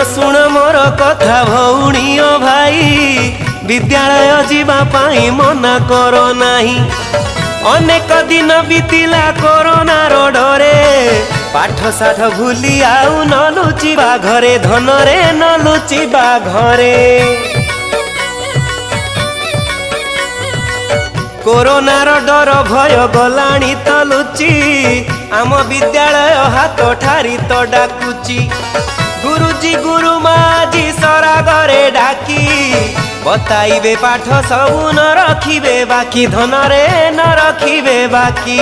शुण मोर कथा भौणी ओ भाई विद्यालय जीवा पाई मना करो नाही। अनेक दिन बीतिला कोरोना डरे पाठ साठ भूली आउ न लुचिबा घरे धन रे न लुचिबा घरे। कोरोनार डर भय गलाणी तो लुची आम विद्यालय हाथ ठारी तो डाकुची। गुरुजी गुरुमा जी सरागरे डाकी बताइबे पाठ सबु न रखिबे बाकी धन रे न रखिबे बाकी।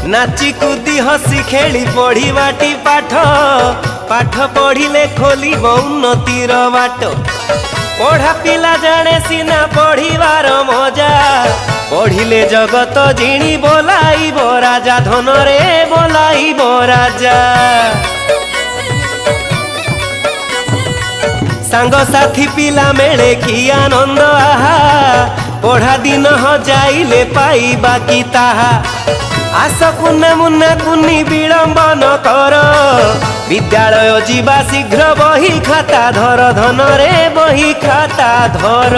नाची कूदी हसी खेली पढ़ी बाटी पाठ पाठ पढ़िले खोली उन्नतिर बाट। पढ़ा पिला जाने सीना पढ़िबार मजा पढ़िले जगत जिणी बोलाइब राजा धन रे बोलाइब राजा। सांग साथी पिला मेले कि आनंद आहा पढ़ा दिन हो जाइले पाई बाकी ताहा। आस कुन्ना मुन्ना कुन्नी विलंब न कर विद्यालय जीवा शीघ्र बही खाता धर धन रे बही खाता धर।